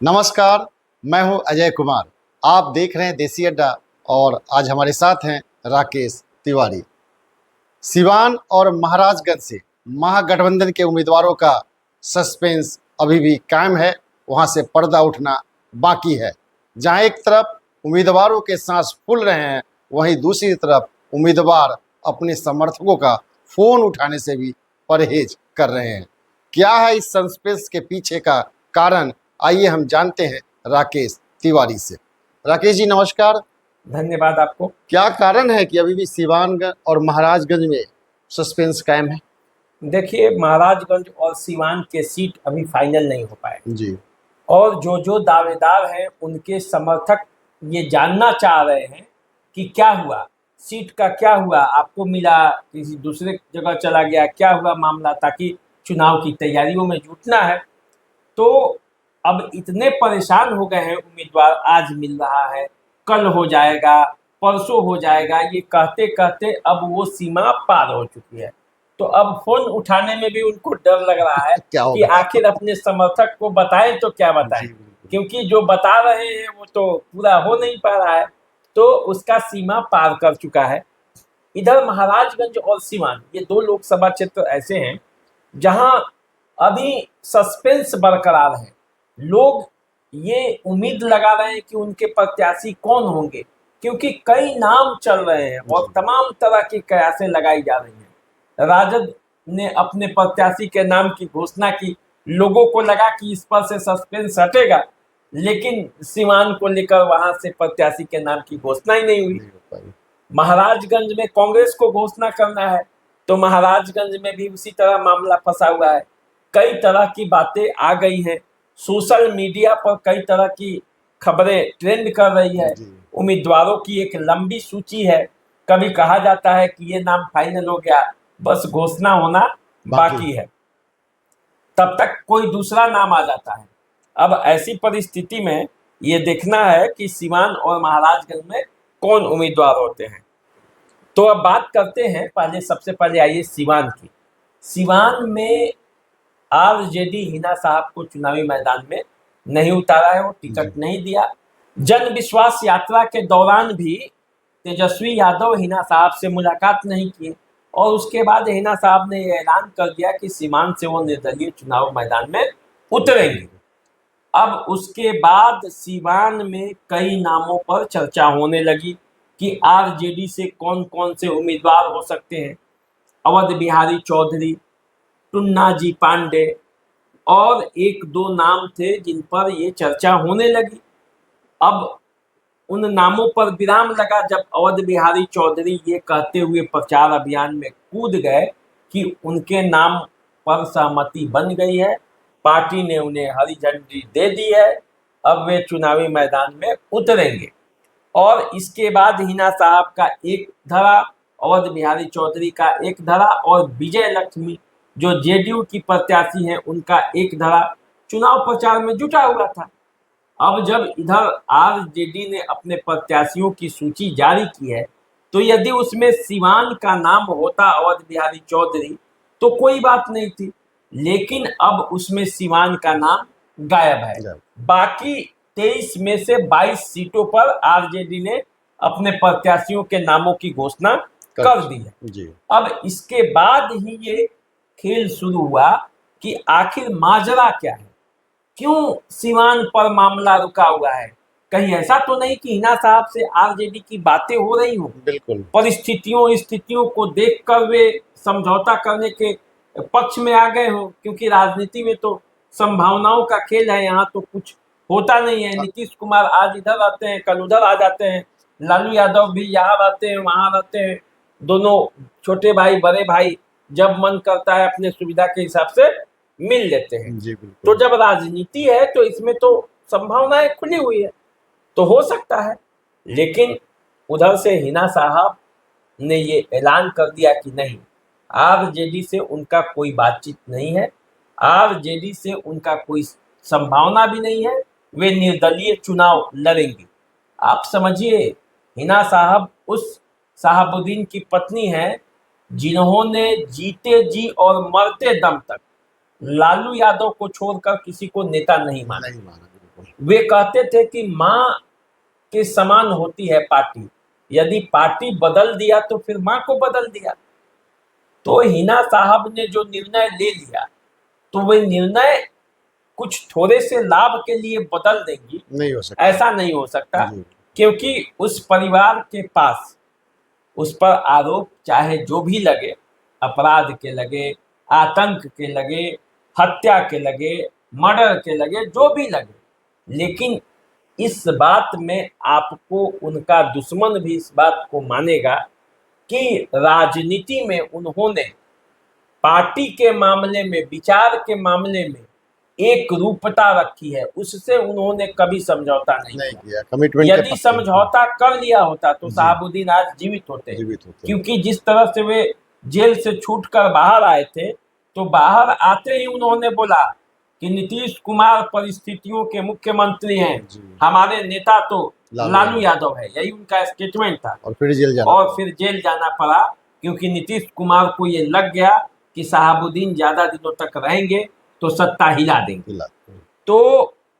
नमस्कार, मैं हूं अजय कुमार। आप देख रहे हैं देसी अड्डा और आज हमारे साथ हैं राकेश तिवारी। सिवान और महाराजगंज से महागठबंधन के उम्मीदवारों का सस्पेंस अभी भी कायम है, वहां से पर्दा उठना बाकी है। जहां एक तरफ उम्मीदवारों के सांस फूल रहे हैं, वहीं दूसरी तरफ उम्मीदवार अपने समर्थकों का फोन उठाने से भी परहेज कर रहे हैं। क्या है इस सस्पेंस के पीछे का कारण, आइए हम जानते हैं राकेश तिवारी से। राकेश जी नमस्कार। धन्यवाद आपको। क्या कारण है कि अभी भी सिवान और महाराजगंज में सस्पेंस कायम है? देखिए, महाराजगंज और सिवान के सीट अभी फाइनल नहीं हो पाए जी और जो जो दावेदार हैं उनके समर्थक ये जानना चाह रहे हैं कि क्या हुआ, सीट का क्या हुआ, आपको मिला, किसी दूसरे जगह चला गया, क्या हुआ मामला, ताकि चुनाव की तैयारियों में जुटना है। तो अब इतने परेशान हो गए हैं उम्मीदवार, आज मिल रहा है, कल हो जाएगा, परसों हो जाएगा, ये कहते कहते अब वो सीमा पार हो चुकी है। तो अब फोन उठाने में भी उनको डर लग रहा है क्या कि होगा? आखिर अपने समर्थक को बताएं तो क्या बताएं, क्योंकि जो बता रहे हैं वो तो पूरा हो नहीं पा रहा है, तो उसका सीमा पार कर चुका है। इधर महाराजगंज और सिवान, ये दो लोकसभा क्षेत्र ऐसे हैं जहां अभी सस्पेंस बरकरार है। लोग ये उम्मीद लगा रहे हैं कि उनके प्रत्याशी कौन होंगे, क्योंकि कई नाम चल रहे हैं और तमाम तरह की कयासें लगाई जा रही हैं। राजद ने अपने प्रत्याशी के नाम की घोषणा की, लोगों को लगा कि इस पर से सस्पेंस हटेगा, लेकिन सिवान को लेकर वहां से प्रत्याशी के नाम की घोषणा ही नहीं हुई। महाराजगंज में कांग्रेस को घोषणा करना है, तो महाराजगंज में भी उसी तरह मामला फंसा हुआ है। कई तरह की बातें आ गई हैं, सोशल मीडिया पर कई तरह की खबरें ट्रेंड कर रही है। उम्मीदवारों की एक लंबी सूची है, कभी कहा जाता है कि ये नाम फाइनल हो गया, बस घोषणा होना बाकी है, तब तक कोई दूसरा नाम आ जाता है। अब ऐसी परिस्थिति में ये देखना है कि सिवान और महाराजगंज में कौन उम्मीदवार होते हैं। तो अब बात करते हैं, सबसे पहले आइए सिवान की। सिवान में आरजेडी हिना साहब को चुनावी मैदान में नहीं उतारा है, वो टिकट नहीं दिया। जन विश्वास यात्रा के दौरान भी तेजस्वी यादव हिना साहब से मुलाकात नहीं की और उसके बाद हिना साहब ने यह ऐलान कर दिया कि सीवान से वो निर्दलीय चुनाव मैदान में उतरेंगे। अब उसके बाद सीवान में कई नामों पर चर्चा होने लगी कि आरजेडी से कौन कौन से उम्मीदवार हो सकते हैं। अवध बिहारी चौधरी, टुन्ना जी पांडे और एक दो नाम थे जिन पर ये चर्चा होने लगी। अब उन नामों पर विराम लगा जब अवध बिहारी चौधरी ये कहते हुए प्रचार अभियान में कूद गए कि उनके नाम पर सहमति बन गई है, पार्टी ने उन्हें हरी झंडी दे दी है, अब वे चुनावी मैदान में उतरेंगे। और इसके बाद हिना साहब का एक धड़ा, अवध बिहारी चौधरी का एक धड़ा और विजय लक्ष्मी जो जेडीयू की प्रत्याशी हैं उनका एक धड़ा चुनाव प्रचार में जुटा हुआ था। अब जब इधर आरजेडी ने अपने प्रत्याशियों की सूची जारी की है, तो यदि उसमें सिवान का नाम होता अवध बिहारी चौधरी तो कोई बात नहीं थी, लेकिन अब उसमें सिवान का नाम गायब है। बाकी 23 में से 22 सीटों पर आरजेडी ने अपने प्रत्याशियों के नामों की घोषणा कर दी है। अब इसके बाद ही ये खेल शुरू हुआ कि आखिर माजरा क्या है, क्यों सिवान पर मामला रुका हुआ है। कहीं ऐसा तो नहीं कि हिना साहब से आरजेडी की बातें हो रही हो, बिल्कुल परिस्थितियों स्थितियों को देखकर वे समझौता करने के पक्ष में आ गए हो, क्योंकि राजनीति में तो संभावनाओं का खेल है, यहाँ तो कुछ होता नहीं है। नीतीश कुमार आज इधर आते हैं, कल उधर आ जाते हैं, लालू यादव भी यहाँ रहते हैं वहां रहते हैं, दोनों छोटे भाई बड़े भाई जब मन करता है अपने सुविधा के हिसाब से मिल लेते हैं। तो जब राजनीति है तो इसमें तो संभावनाएं खुली हुई है, तो हो सकता है। लेकिन उधर से हिना साहब ने ये ऐलान कर दिया कि नहीं, आरजेडी से उनका कोई बातचीत नहीं है, आरजेडी से उनका कोई संभावना भी नहीं है, वे निर्दलीय चुनाव लड़ेंगे। आप समझिए, हिना साहब उस साहबुद्दीन की पत्नी है जिन्होंने जीते जी और मरते दम तक लालू यादव को छोड़कर किसी को नेता नहीं माना। वे कहते थे कि माँ के समान होती है पार्टी, यदि पार्टी बदल दिया तो फिर माँ को बदल दिया। तो हिना साहब ने जो निर्णय ले लिया, तो वे निर्णय कुछ थोड़े से लाभ के लिए बदल देंगी, नहीं हो सकता, ऐसा नहीं हो सकता। जी। क्योंकि उस परिवार के पास उस पर आरोप चाहे जो भी लगे, अपराध के लगे, आतंक के लगे, हत्या के लगे, मर्डर के लगे, जो भी लगे, लेकिन इस बात में आपको उनका दुश्मन भी इस बात को मानेगा कि राजनीति में उन्होंने पार्टी के मामले में, विचार के मामले में एक रूपता रखी है, उससे उन्होंने कभी समझौता नहीं किया। कमिटमेंट यदि समझौता कर लिया होता तो शहाबुद्दीन आज जीवित होते। क्योंकि जिस तरह से वे जेल से छूटकर बाहर आए थे, तो बाहर आते ही उन्होंने बोला कि नीतीश कुमार परिस्थितियों के मुख्यमंत्री हैं, हमारे नेता तो लालू यादव है, यही उनका स्टेटमेंट था। और फिर जेल जाना पड़ा, क्योंकि नीतीश कुमार को ये लग गया कि शहाबुद्दीन ज्यादा दिनों तक रहेंगे तो सत्ता हिला देंगे। तो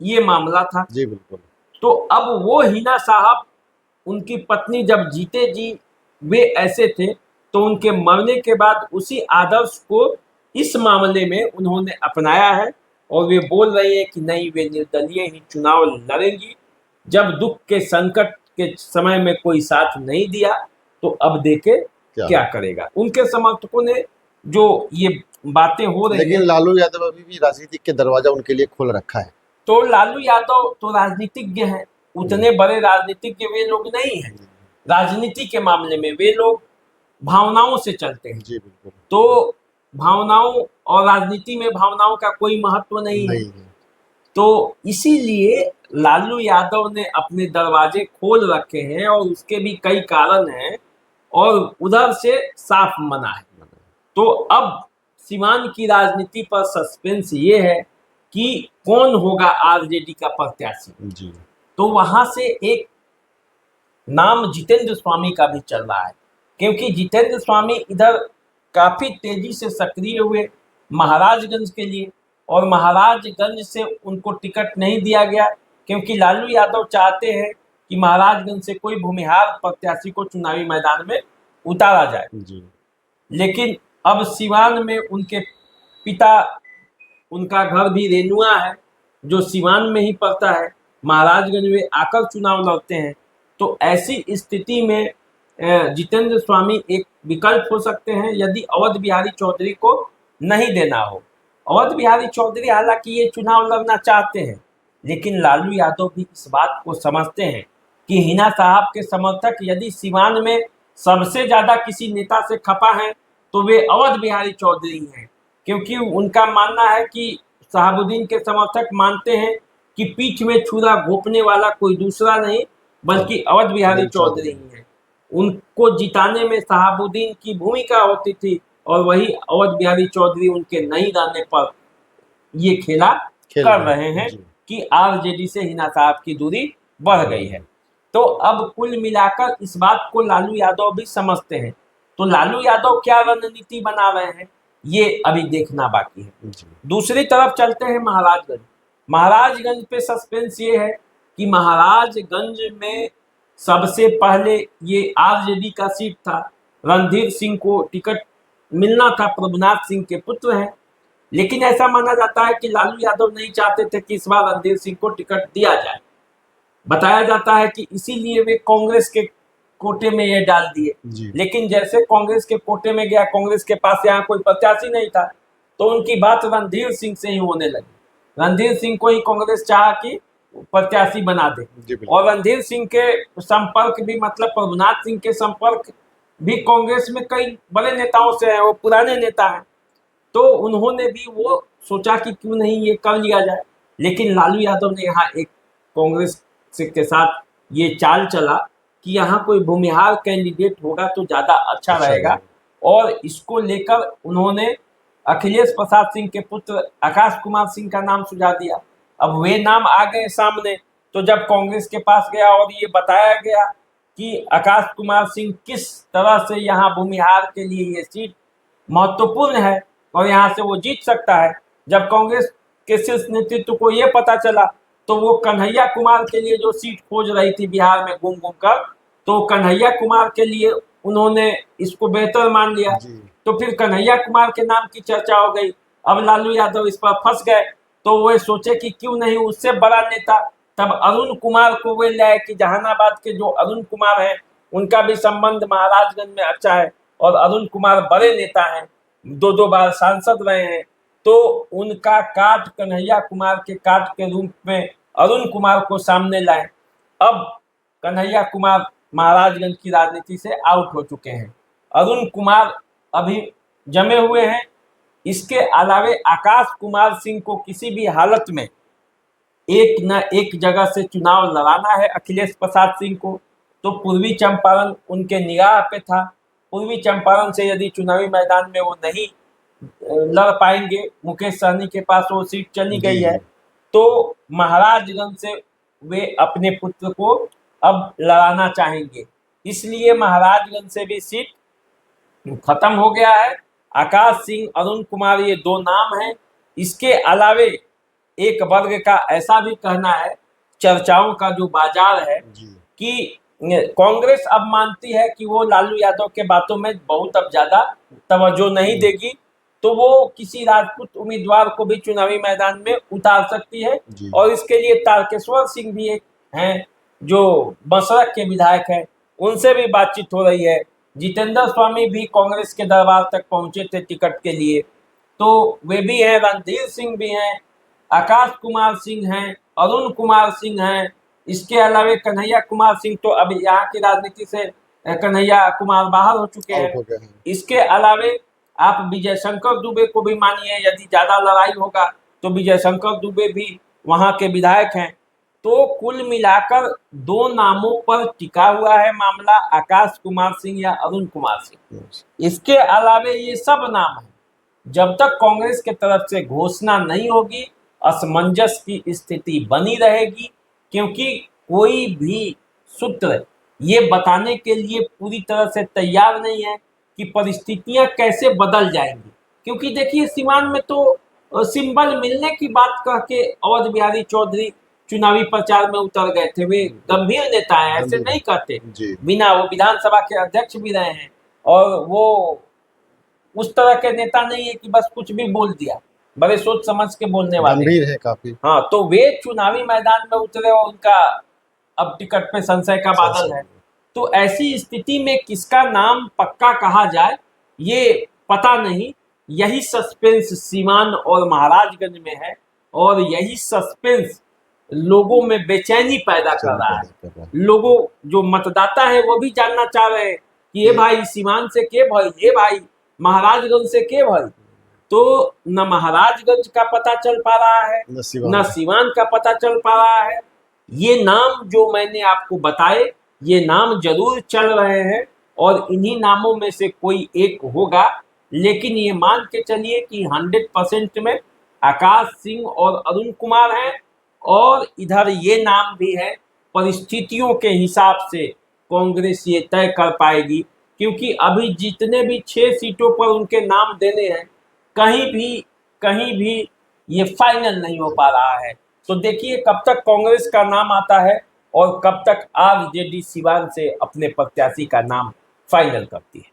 ये मामला था। जी बिल्कुल। तो अब वो हिना साहब, उनकी पत्नी जब जीते जी वे ऐसे थे, तो उनके मरने के बाद उसी आदर्श को इस मामले में उन्होंने अपनाया है, और वे बोल रहे हैं कि नहीं, वे निर्दलीय ही चुनाव लड़ेंगी। जब दुख के संकट के समय में कोई साथ नहीं दिया, तो अब देखे क्या करेगा। उनके समर्थकों ने जो ये बातें हो रही, लेकिन लालू यादव अभी भी राजनीतिक के दरवाजा उनके लिए खोल रखा है। तो लालू यादव तो राजनीतिज्ञ हैं, उतने बड़े राजनीतिज्ञ वे लोग नहीं हैं। राजनीति के मामले में वे लोग भावनाओं से चलते हैं। जी बिल्कुल। तो भावनाओं और राजनीति में भावनाओं का कोई महत्व नहीं है। तो इसीलिए लालू यादव ने अपने दरवाजे खोल रखे हैं, और उसके भी कई कारण हैं, और उधर से साफ मना है। तो अब सीवान की राजनीति पर सस्पेंस ये है कि कौन होगा आरजेडी का प्रत्याशी। जी। तो वहां से एक नाम जितेंद्र स्वामी का भी चल रहा है, क्योंकि जितेंद्र स्वामी इधर काफी तेजी से सक्रिय हुए महाराजगंज के लिए, और महाराजगंज से उनको टिकट नहीं दिया गया, क्योंकि लालू यादव चाहते हैं कि महाराजगंज से कोई भूमिहार प्रत्याशी को चुनावी मैदान में उतारा जाए। जी। लेकिन अब सिवान में उनके पिता, उनका घर भी रेनुआ है, जो सिवान में ही पड़ता है, महाराजगंज में आकर चुनाव लड़ते हैं। तो ऐसी स्थिति में जितेंद्र स्वामी एक विकल्प हो सकते हैं, यदि अवध बिहारी चौधरी को नहीं देना हो। अवध बिहारी चौधरी हालांकि ये चुनाव लड़ना चाहते हैं, लेकिन लालू यादव भी इस बात को समझते हैं कि हिना साहब के समर्थक यदि सिवान में सबसे ज्यादा किसी नेता से खपा है तो वे अवध बिहारी चौधरी हैं, क्योंकि उनका मानना है कि शहाबुद्दीन के समर्थक मानते हैं कि पीठ में छुरा घोंपने वाला कोई दूसरा नहीं बल्कि अवध बिहारी चौधरी ही है। उनको जिताने में शहाबुद्दीन की भूमिका होती थी, और वही अवध बिहारी चौधरी उनके नहीं रहने पर ये खेला कर रहे हैं कि आरजेडी से हिना साहब की दूरी बढ़ गई है। तो अब कुल मिलाकर इस बात को लालू यादव भी समझते हैं। तो लालू यादव क्या रणनीति बना रहे हैं, ये अभी देखना बाकी है। दूसरी तरफ चलते हैं महाराजगंज। महाराजगंज पे सस्पेंस ये है कि महाराजगंज में सबसे पहले ये आरजेडी का सीट था, रणधीर सिंह को टिकट मिलना था, प्रभुनाथ सिंह के पुत्र हैं, लेकिन ऐसा माना जाता है कि लालू यादव नहीं चाहते थे कि इस बार रणधीर सिंह को टिकट दिया जाए। बताया जाता है कि इसीलिए वे कांग्रेस के कोटे में ये डाल दिए, लेकिन जैसे कांग्रेस के कोटे में गया, कांग्रेस के पास यहाँ कोई प्रत्याशी नहीं था, तो उनकी बात रणधीर सिंह से ही होने लगी। रणधीर सिंह को ही कांग्रेस चाहा कि प्रत्याशी बना दे, और रणधीर सिंह के संपर्क भी, मतलब प्रभुनाथ सिंह के संपर्क भी कांग्रेस में कई बड़े नेताओं से है, वो पुराने नेता हैं। तो उन्होंने भी वो सोचा कि क्यों नहीं ये कर लिया जाए, लेकिन लालू यादव ने यहाँ एक कांग्रेस के साथ ये चाल चला कि यहाँ कोई भूमिहार कैंडिडेट होगा तो ज़्यादा अच्छा रहेगा, और इसको लेकर उन्होंने अखिलेश प्रसाद सिंह के पुत्र आकाश कुमार सिंह का नाम सुझा दिया। अब वे नाम आ गए सामने, तो जब कांग्रेस के पास गया और ये बताया गया कि आकाश कुमार सिंह किस तरह से यहाँ भूमिहार के लिए ये सीट महत्वपूर्ण है और यहाँ से वो जीत सकता है, जब कांग्रेस के शीर्ष नेतृत्व को ये पता चला तो वो कन्हैया कुमार के लिए जो सीट खोज रही थी बिहार में घूम घूम कर, तो कन्हैया कुमार के लिए उन्होंने इसको बेहतर मान लिया। तो फिर कन्हैया कुमार के नाम की चर्चा हो गई। अब लालू यादव इस पर फंस गए, तो वो सोचे कि क्यों नहीं उससे बड़ा नेता, तब अरुण कुमार को वे लाए कि जहानाबाद के जो अरुण कुमार हैं उनका भी संबंध महाराजगंज में अच्छा है और अरुण कुमार बड़े नेता हैं, 2 बार सांसद रहे हैं। तो उनका काट कन्हैया कुमार के काट के रूप में अरुण कुमार को सामने लाए। अब कन्हैया कुमार महाराजगंज की राजनीति से आउट हो चुके हैं, अरुण कुमार अभी जमे हुए हैं। इसके अलावे आकाश कुमार सिंह को किसी भी हालत में एक न एक जगह से चुनाव लड़ाना है अखिलेश प्रसाद सिंह को। तो पूर्वी चंपारण उनके निगाह पे था, पूर्वी चंपारण से यदि चुनावी मैदान में वो नहीं लड़ पाएंगे, मुकेश सहनी के पास वो सीट चली गई है, तो महाराजगंज से वे अपने पुत्र को अब लड़ाना चाहेंगे। इसलिए महाराजगंज से भी सीट खत्म हो गया है। आकाश सिंह, अरुण कुमार, ये 2 नाम हैं। इसके अलावे एक वर्ग का ऐसा भी कहना है, चर्चाओं का जो बाजार है, कि कांग्रेस अब मानती है कि वो लालू यादव के बातों में बहुत अब ज्यादा तवज्जो नहीं देगी, तो वो किसी राजपूत उम्मीदवार को भी चुनावी मैदान में उतार सकती है। और इसके लिए तारकेश्वर सिंह भी एक हैं जो बसरत के विधायक हैं, उनसे भी बातचीत हो रही है। जितेंद्र स्वामी भी कांग्रेस के दरबार तक पहुंचे थे टिकट के लिए, तो वे भी हैं। रणधीर सिंह भी हैं, आकाश कुमार सिंह हैं, अरुण कुमार सिंह हैं। इसके अलावे कन्हैया कुमार सिंह तो अब यहाँ की राजनीति से कन्हैया कुमार बाहर हो चुके हैं। इसके अलावे आप विजय शंकर दुबे को भी मानिए, यदि ज्यादा लड़ाई होगा तो विजय शंकर दुबे भी वहां के विधायक हैं। तो कुल मिलाकर 2 नामों पर टिका हुआ है मामला, आकाश कुमार सिंह या अरुण कुमार सिंह। इसके अलावे ये सब नाम हैं, जब तक कांग्रेस के तरफ से घोषणा नहीं होगी असमंजस की स्थिति बनी रहेगी, क्योंकि कोई भी सूत्र ये बताने के लिए पूरी तरह से तैयार नहीं है कि परिस्थितियां कैसे बदल जाएंगी। क्योंकि देखिए, सीवान में तो सिंबल मिलने की बात कह के अवध बिहारी चौधरी चुनावी प्रचार में उतर गए थे। वे गंभीर नेता हैं, ऐसे नहीं कहते बिना, वो विधानसभा के अध्यक्ष भी रहे हैं और वो उस तरह के नेता नहीं है कि बस कुछ भी बोल दिया, बड़े सोच समझ के बोलने वाले गंभीर है काफी। हाँ, तो वे चुनावी मैदान में उतरे और उनका अब टिकट पे संशय का बादल है। तो ऐसी स्थिति में किसका नाम पक्का कहा जाए ये पता नहीं। यही सस्पेंस सीवान और महाराजगंज में है और यही सस्पेंस लोगों में बेचैनी पैदा कर रहा है। लोगों, जो मतदाता है वो भी जानना चाह रहे हैं कि ये भाई सीवान से के भाई, ये भाई महाराजगंज से के भाई। तो न महाराजगंज का पता चल पा रहा है, न सीवान का पता चल पा रहा है। ये नाम जो मैंने आपको बताए, ये नाम जरूर चल रहे हैं और इन्हीं नामों में से कोई एक होगा। लेकिन ये मान के चलिए कि 100% में आकाश सिंह और अरुण कुमार हैं। और इधर ये नाम भी है, परिस्थितियों के हिसाब से कांग्रेस ये तय कर पाएगी, क्योंकि अभी जितने भी 6 सीटों पर उनके नाम देने हैं, कहीं भी ये फाइनल नहीं हो पा रहा है। तो देखिए कब तक कांग्रेस का नाम आता है और कब तक आरजेडी सिवान से अपने प्रत्याशी का नाम फाइनल करती है।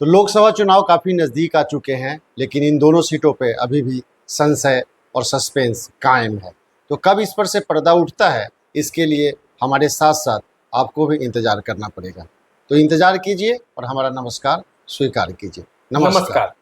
तो लोकसभा चुनाव काफी नजदीक आ चुके हैं, लेकिन इन दोनों सीटों पे अभी भी संशय और सस्पेंस कायम है। तो कब इस पर से पर्दा उठता है, इसके लिए हमारे साथ साथ आपको भी इंतजार करना पड़ेगा। तो इंतजार कीजिए और हमारा नमस्कार स्वीकार कीजिए। नमस्कार।